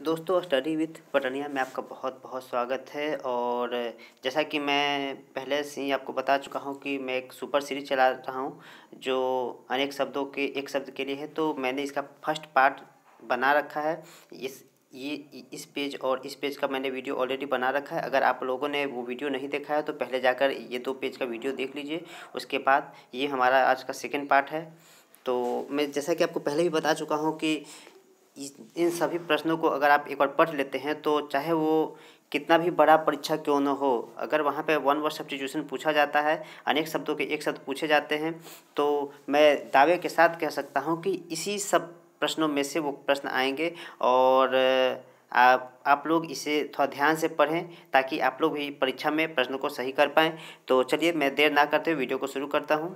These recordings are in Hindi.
दोस्तों, स्टडी विथ पटनिया में आपका बहुत बहुत स्वागत है। और जैसा कि मैं पहले से ही आपको बता चुका हूं कि मैं एक सुपर सीरीज चला रहा हूं जो अनेक शब्दों के एक शब्द के लिए है। तो मैंने इसका फर्स्ट पार्ट बना रखा है। इस पेज और इस पेज का मैंने वीडियो ऑलरेडी बना रखा है। अगर आप लोगों ने वो वीडियो नहीं देखा है तो पहले जाकर ये 2 पेज का वीडियो देख लीजिए। उसके बाद ये हमारा आज का सेकेंड पार्ट है। तो मैं जैसा कि आपको पहले भी बता चुका हूँ कि इन सभी प्रश्नों को अगर आप एक बार पढ़ लेते हैं तो चाहे वो कितना भी बड़ा परीक्षा क्यों न हो, अगर वहाँ पे वन वर्ड सब्स्टिट्यूशन पूछा जाता है, अनेक शब्दों के एक शब्द पूछे जाते हैं, तो मैं दावे के साथ कह सकता हूँ कि इसी सब प्रश्नों में से वो प्रश्न आएंगे। और आप लोग इसे थोड़ा ध्यान से पढ़ें ताकि आप लोग भी परीक्षा में प्रश्नों को सही कर पाएँ। तो चलिए मैं देर ना करते हुए वीडियो को शुरू करता हूँ।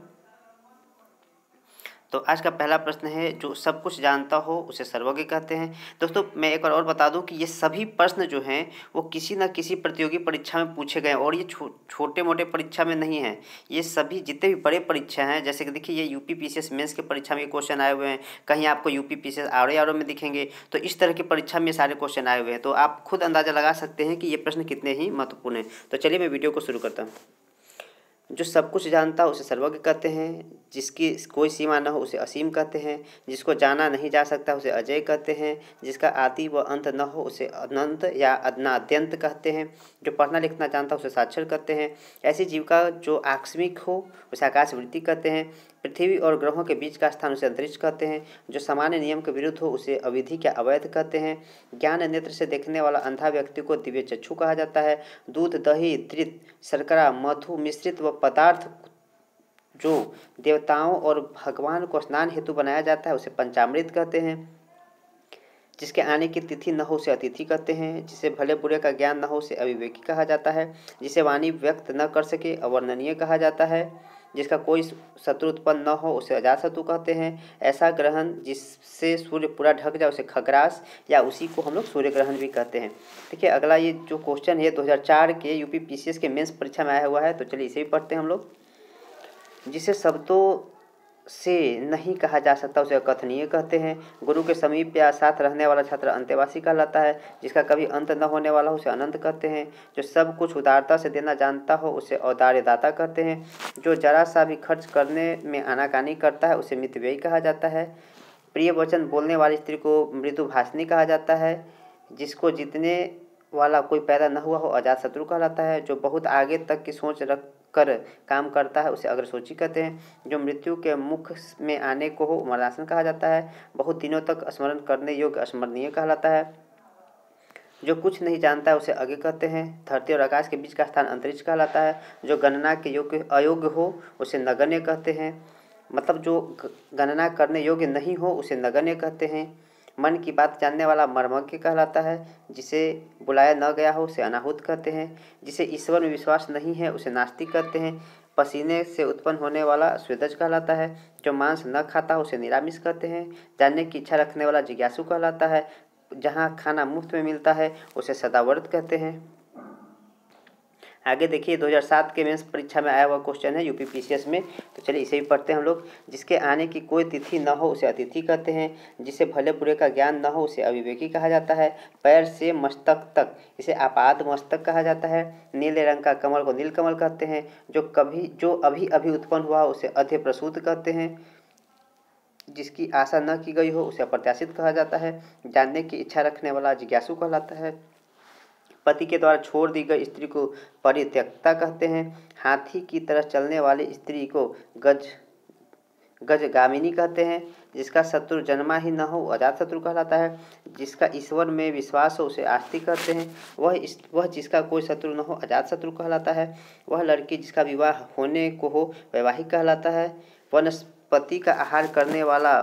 तो आज का पहला प्रश्न है, जो सब कुछ जानता हो उसे सर्वज्ञ कहते हैं। दोस्तों, मैं एक बार और बता दूं कि ये सभी प्रश्न जो हैं वो किसी न किसी प्रतियोगी परीक्षा में पूछे गए हैं और ये छोटे मोटे परीक्षा में नहीं हैं। ये सभी जितने भी बड़े परीक्षा हैं, जैसे कि देखिए ये यूपी पीसीएस मेंस के परीक्षा में क्वेश्चन आए हुए हैं, कहीं आपको यूपी पीसीएस आर में दिखेंगे। तो इस तरह की परीक्षा में सारे क्वेश्चन आए हुए हैं। तो आप खुद अंदाज़ा लगा सकते हैं कि ये प्रश्न कितने ही महत्वपूर्ण हैं। तो चलिए मैं वीडियो को शुरू करता हूँ। जो सब कुछ जानता हो उसे सर्वज्ञ कहते हैं, जिसकी कोई सीमा न हो उसे असीम कहते हैं, जिसको जाना नहीं जा सकता उसे अजय कहते हैं, जिसका आदि व अंत न हो उसे अनंत या अनाद्यंत कहते हैं, जो पढ़ना लिखना जानता हो उसे साक्षर कहते हैं, ऐसी जीविका जो आकस्मिक हो उसे आकाशवृत्ति कहते हैं, पृथ्वी और ग्रहों के बीच का स्थान उसे अंतरिक्ष कहते हैं, जो सामान्य नियम के विरुद्ध हो उसे अविधि या अवैध कहते हैं, ज्ञान नेत्र से देखने वाला अंधा व्यक्ति को दिव्य चक्षु कहा जाता है, दूध दही तृत शर्करा मधु मिश्रित व पदार्थ जो देवताओं और भगवान को स्नान हेतु बनाया जाता है उसे पंचामृत कहते हैं, जिसके आने की तिथि न हो उसे अतिथि कहते हैं, जिसे भले बुरे का ज्ञान न हो उसे अविवेकी कहा जाता है, जिसे वाणी व्यक्त न कर सके अवर्णनीय कहा जाता है, जिसका कोई शत्रु उत्पन्न न हो उसे अजातशत्रु कहते हैं, ऐसा ग्रहण जिससे सूर्य पूरा ढक जाए उसे खग्रास या उसी को हम लोग सूर्य ग्रहण भी कहते हैं। देखिए अगला ये जो क्वेश्चन है 2004 के यूपी पीसीएस के मेंस परीक्षा में आया हुआ है। तो चलिए इसे भी पढ़ते हैं हम लोग। जिसे शब्दों से नहीं कहा जा सकता उसे अकथनीय कहते हैं, गुरु के समीप या साथ रहने वाला छात्र अंतेवासी कहलाता है, जिसका कभी अंत न होने वाला उसे अनंत कहते हैं, जो सब कुछ उदारता से देना जानता हो उसे औदार्यदाता कहते हैं, जो जरा सा भी खर्च करने में आनाकानी करता है उसे मितव्ययी कहा जाता है, प्रिय वचन बोलने वाली स्त्री को मृदुभाषिणी कहा जाता है, जिसको जीतने वाला कोई पैदा न हुआ हो अजातशत्रु कहलाता है, जो बहुत आगे तक की सोच रख कर काम करता है उसे अग्रसूची कहते हैं, जो मृत्यु के मुख में आने को हो मरणासन कहा जाता है, बहुत दिनों तक स्मरण करने योग्य स्मरणीय कहलाता है, जो कुछ नहीं जानता है उसे अज्ञ कहते हैं, धरती और आकाश के बीच का स्थान अंतरिक्ष कहलाता है, जो गणना के योग्य अयोग्य हो उसे नगण्य कहते हैं, मतलब जो गणना करने योग्य नहीं हो उसे नगण्य कहते हैं, मन की बात जानने वाला मर्मज्ञ कहलाता है, जिसे बुलाया न गया हो उसे अनाहुत कहते हैं, जिसे ईश्वर में विश्वास नहीं है उसे नास्तिक कहते हैं, पसीने से उत्पन्न होने वाला स्वेदज कहलाता है, जो मांस न खाता उसे निरामिष कहते हैं, जानने की इच्छा रखने वाला जिज्ञासु कहलाता है, जहाँ खाना मुफ्त में मिलता है उसे सदाव्रत कहते हैं। आगे देखिए 2007 के मेंस परीक्षा में आया हुआ क्वेश्चन है यूपी पीसीएस में। तो चलिए इसे भी पढ़ते हैं हम लोग। जिसके आने की कोई तिथि न हो उसे अतिथि कहते हैं, जिसे भले बुरे का ज्ञान न हो उसे अविवेकी कहा जाता है, पैर से मस्तक तक इसे आपाद मस्तक कहा जाता है, नीले रंग का कमल को नीलकमल कहते हैं, जो अभी अभी उत्पन्न हुआ उसे अध्य प्रसूत कहते हैं, जिसकी आशा न की गई हो उसे अप्रत्याशित कहा जाता है, जानने की इच्छा रखने वाला जिज्ञासु कहलाता है, पति के द्वारा छोड़ दी गई स्त्री को परित्यक्ता कहते हैं, हाथी की तरह चलने वाली स्त्री को गजगामिनी कहते हैं, जिसका शत्रु जन्मा ही न हो अजातशत्रु कहलाता है, जिसका ईश्वर में विश्वास हो उसे आस्तिक कहते हैं, वह जिसका कोई शत्रु न हो अजातशत्रु कहलाता है, वह लड़की जिसका विवाह होने को हो वैवाहिक कहलाता है, वनस्पति का आहार करने वाला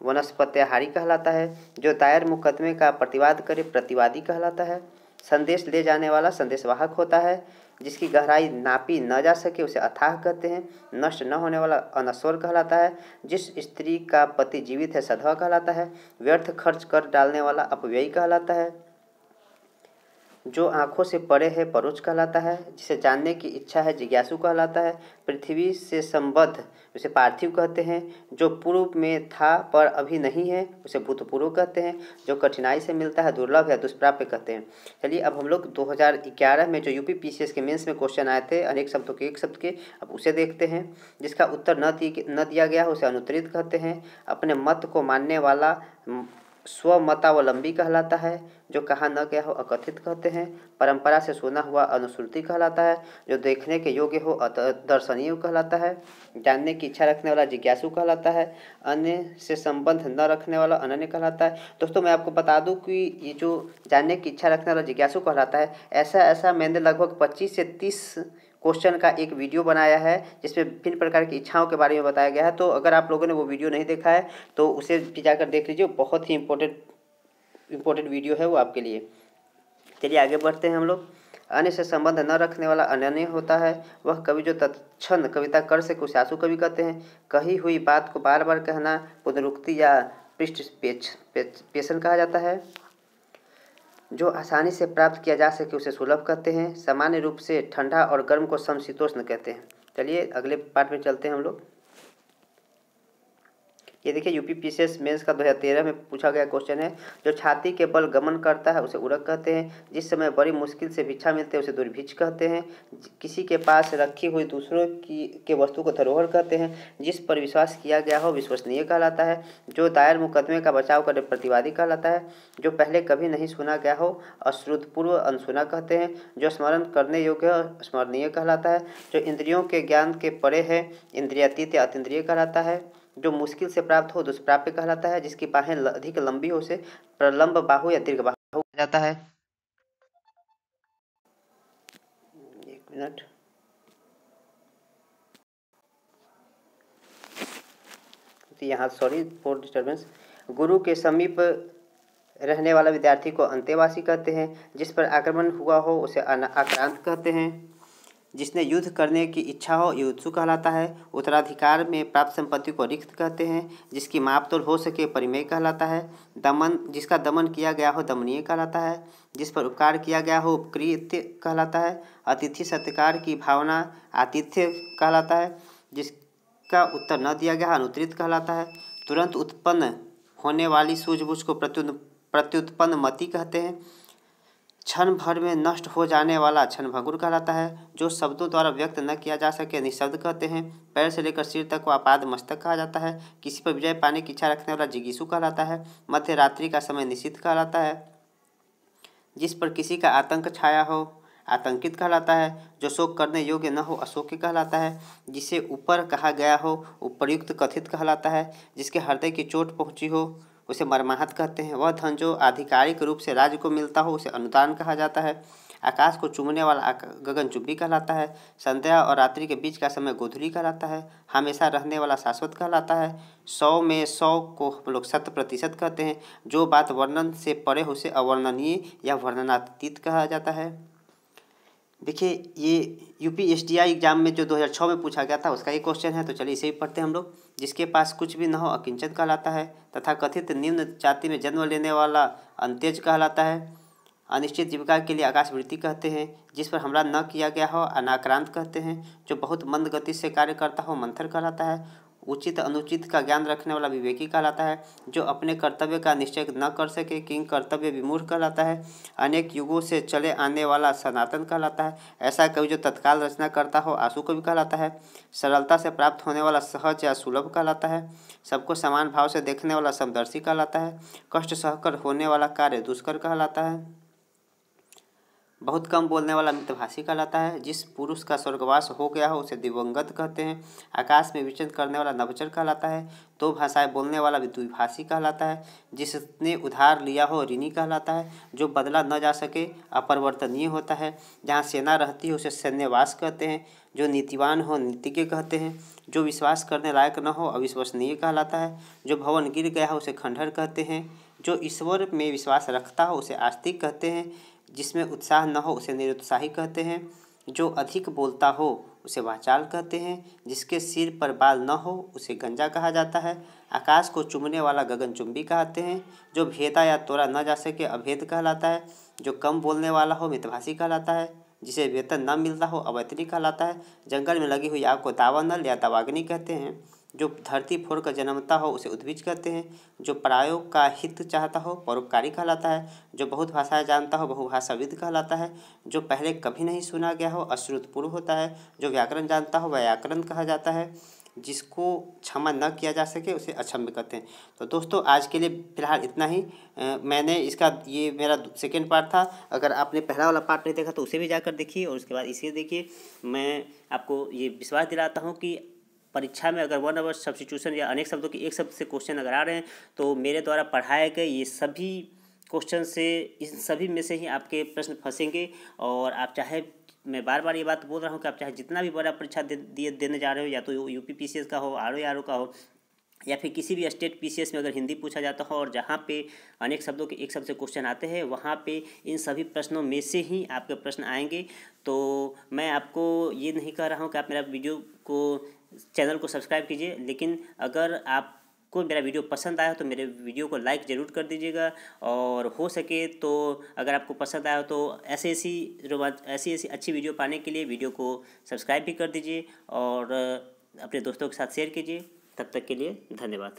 वनस्पत्याहारी कहलाता है, जो दायर मुकदमे का प्रतिवाद करे प्रतिवादी कहलाता है, संदेश ले जाने वाला संदेशवाहक होता है, जिसकी गहराई नापी न जा सके उसे अथाह कहते हैं, नष्ट न होने वाला अनश्वर कहलाता है, जिस स्त्री का पति जीवित है सधवा कहलाता है, व्यर्थ खर्च कर डालने वाला अपव्ययी कहलाता है, जो आँखों से परे है परोक्ष कहलाता है। जिसे जानने की इच्छा है जिज्ञासु कहलाता है। पृथ्वी से संबद्ध उसे पार्थिव कहते हैं। जो पूर्व में था पर अभी नहीं है उसे भूतपूर्व कहते हैं। जो कठिनाई से मिलता है दुर्लभ या दुष्प्राप्य कहते हैं। चलिए अब हम लोग 2011 में जो यूपी पीसीएस के मेंस में क्वेश्चन आए थे अनेक शब्दों के एक शब्द के, अब उसे देखते हैं। जिसका उत्तर न दिया गया है उसे अनुत्तरित कहते हैं। अपने मत को मानने वाला स्वमतावलंबी कहलाता है। जो कहा न गया हो अकथित कहते हैं। परंपरा से सुना हुआ अनुश्रुति कहलाता है। जो देखने के योग्य हो दर्शनीय कहलाता है। जानने की इच्छा रखने वाला जिज्ञासु कहलाता है। अन्य से संबंध न रखने वाला अनन्य कहलाता है। दोस्तों मैं आपको बता दूं कि ये जो जानने की इच्छा रखने वाला जिज्ञासु कहलाता है, ऐसा मैंने लगभग 25 से 30 क्वेश्चन का एक वीडियो बनाया है जिसमें विभिन्न प्रकार की इच्छाओं के बारे में बताया गया है। तो अगर आप लोगों ने वो वीडियो नहीं देखा है तो उसे भी जाकर देख लीजिए, बहुत ही इम्पोर्टेंट वीडियो है वो आपके लिए। चलिए आगे बढ़ते हैं हम लोग। अन्य से संबंध न रखने वाला अनन्य होता है। वह कवि जो तत्क्षण कविता कर सके उसे आशु कवि कहते हैं। कही हुई बात को बार बार कहना पुनरुक्ति या पेशन कहा जाता है। जो आसानी से प्राप्त किया जा सके उसे सुलभ कहते हैं। सामान्य रूप से ठंडा और गर्म को समशीतोष्ण कहते हैं। चलिए अगले पार्ट में चलते हैं हम लोग। ये देखिए यूपी पीसीएस मेंस का 2013 में पूछा गया क्वेश्चन है। जो छाती के बल गमन करता है उसे उड़क कहते हैं। जिस समय बड़ी मुश्किल से भिक्षा मिलते हैं उसे दुर्भिक्ष कहते हैं। किसी के पास रखी हुई दूसरों के वस्तु को धरोहर कहते हैं। जिस पर विश्वास किया गया हो विश्वसनीय कहलाता है। जो दायर मुकदमे का बचाव करे प्रतिवादी कहलाता है। जो पहले कभी नहीं सुना गया हो अश्रुतपूर्व अनसुना कहते हैं। जो स्मरण करने योग्य स्मरणीय कहलाता है। जो इंद्रियों के ज्ञान के परे है इंद्रियातीत या अतीन्द्रिय कहलाता है। जो मुश्किल से प्राप्त हो दुष्प्राप्य कहलाता है। जिसकी बाहें अधिक लंबी हो उसे प्रलंब बाहु या दीर्घ बाहु कहा जाता है। एक मिनट। तो यहाँ सॉरी फॉर डिस्टर्बेंस। गुरु के समीप रहने वाला विद्यार्थी को अंतेवासी कहते हैं। जिस पर आक्रमण हुआ हो उसे आक्रांत कहते हैं। जिसने युद्ध करने की इच्छा हो युत्सु कहलाता है। उत्तराधिकार में प्राप्त संपत्ति को रिक्त कहते हैं। जिसकी मापतोल हो सके परिमेय कहलाता है। जिसका दमन किया गया हो दमनीय कहलाता है। जिस पर उपकार किया गया हो उपकृत्य कहलाता है। अतिथि सत्कार की भावना आतिथ्य कहलाता है। जिसका उत्तर न दिया गया अनुत्तरित कहलाता है। तुरंत उत्पन्न होने वाली सूझबूझ को प्रत्युत्पन्न मति कहते हैं। क्षण भर में नष्ट हो जाने वाला क्षणभंगुर कहलाता है। जो शब्दों द्वारा व्यक्त न किया जा सके निःशब्द कहते हैं। पैर से लेकर सिर तक को आपाद मस्तक कहा जाता है। किसी पर विजय पाने की इच्छा रखने वाला जिगीषु कहलाता है। मध्य रात्रि का समय निश्चित कहलाता है। जिस पर किसी का आतंक छाया हो आतंकित कहलाता है। जो शोक करने योग्य न हो अशोक्य कहलाता है। जिसे ऊपर कहा गया हो उपर्युक्त कथित कहलाता है। जिसके हृदय की चोट पहुँची हो उसे मर्माहत कहते हैं। वह धन जो आधिकारिक रूप से राज्य को मिलता हो उसे अनुदान कहा जाता है। आकाश को चूमने वाला गगनचुंबी कहलाता है। संध्या और रात्रि के बीच का समय गोधूली कहलाता है। हमेशा रहने वाला शाश्वत कहलाता है। 100 में 100 को हम लोग 100% कहते हैं। जो बात वर्णन से परे हो उसे अवर्णनीय या वर्णनातीत कहा जाता है। देखिए ये यूपी एसडीआई एग्जाम में जो 2006 में पूछा गया था उसका ये क्वेश्चन है। तो चलिए इसे भी पढ़ते हैं हम लोग। जिसके पास कुछ भी न हो अकिंचन कहलाता है। तथा कथित निम्न जाति में जन्म लेने वाला अंत्यज कहलाता है। अनिश्चित जीविका के लिए आकाशवृत्ति कहते हैं। जिस पर हमला न किया गया हो अनाक्रांत कहते हैं। जो बहुत मंद गति से कार्य करता हो मंथर कहलाता है। उचित अनुचित का ज्ञान रखने वाला विवेकी कहलाता है। जो अपने कर्तव्य का निश्चय न कर सके किंग कर्तव्य विमूढ़ कहलाता है। अनेक युगों से चले आने वाला सनातन कहलाता है। ऐसा कवि जो तत्काल रचना करता हो आशु कवि कहलाता है। सरलता से प्राप्त होने वाला सहज या सुलभ कहलाता है। सबको समान भाव से देखने वाला समदर्शी कहलाता है। कष्ट सहकर होने वाला कार्य दुष्कर कहलाता है। बहुत कम बोलने वाला मितभाषी कहलाता है। जिस पुरुष का स्वर्गवास हो गया हो उसे दिवंगत कहते हैं। आकाश में विचरण करने वाला नभचर कहलाता है। 2 भाषाएं बोलने वाला द्विभाषी कहलाता है। जिसने उधार लिया हो ऋणी कहलाता है। जो बदला न जा सके अपरिवर्तनीय होता है। जहाँ सेना रहती है उसे सैन्यवास कहते हैं। जो नीतिवान हो नीतिज्ञ कहते हैं। जो विश्वास करने लायक न हो अविश्वसनीय कहलाता है। जो भवन गिर गया हो उसे खंडहर कहते हैं। जो ईश्वर में विश्वास रखता हो उसे आस्तिक कहते हैं। जिसमें उत्साह न हो उसे निरुत्साही कहते हैं। जो अधिक बोलता हो उसे वाचाल कहते हैं। जिसके सिर पर बाल न हो उसे गंजा कहा जाता है। आकाश को चूमने वाला गगनचुंबी कहते हैं। जो भेदा या तोड़ा न जा सके अभेद कहलाता है। जो कम बोलने वाला हो मितभाषी कहलाता है। जिसे वेतन न मिलता हो अवैतनिक कहलाता है। जंगल में लगी हुई आग को दावानल या दावाग्नि कहते हैं। जो धरती फोड़ कर जन्मता हो उसे उद्भिज कहते हैं। जो परायों का हित चाहता हो परोपकारी कहलाता है। जो बहुत भाषाएं जानता हो बहुभाषाविद कहलाता है। जो पहले कभी नहीं सुना गया हो अश्रुतपूर्व होता है। जो व्याकरण जानता हो व्याकरण कहा जाता है। जिसको क्षमा न किया जा सके उसे अक्षम्य कहते हैं। तो दोस्तों आज के लिए फ़िलहाल इतना ही। मैंने इसका ये मेरा सेकेंड पार्ट था। अगर आपने पहला वाला पार्ट नहीं देखा तो उसे भी जाकर देखिए और उसके बाद इसे देखिए। मैं आपको ये विश्वास दिलाता हूँ कि परीक्षा में अगर 1 आवर सब्स्टिट्यूशन या अनेक शब्दों के एक शब्द से क्वेश्चन अगर आ रहे हैं तो मेरे द्वारा पढ़ाए गए ये सभी क्वेश्चन से इन सभी में से ही आपके प्रश्न फंसेंगे। और आप चाहे, मैं बार बार ये बात बोल रहा हूँ कि आप चाहे जितना भी बड़ा परीक्षा देने जा रहे हो, या तो यूपी पीसीएस का हो, आरओ का हो, या फिर किसी भी स्टेट पीसीएस में अगर हिंदी पूछा जाता हो और जहाँ पे अनेक शब्दों के एक शब्द से क्वेश्चन आते हैं वहाँ पे इन सभी प्रश्नों में से ही आपके प्रश्न आएंगे। तो मैं आपको ये नहीं कह रहा हूँ कि आप मेरा वीडियो को चैनल को सब्सक्राइब कीजिए, लेकिन अगर आपको मेरा वीडियो पसंद आया तो मेरे वीडियो को लाइक ज़रूर कर दीजिएगा। और हो सके तो अगर आपको पसंद आया तो ऐसी अच्छी वीडियो पाने के लिए वीडियो को सब्सक्राइब भी कर दीजिए और अपने दोस्तों के साथ शेयर कीजिए। तब तक के लिए धन्यवाद।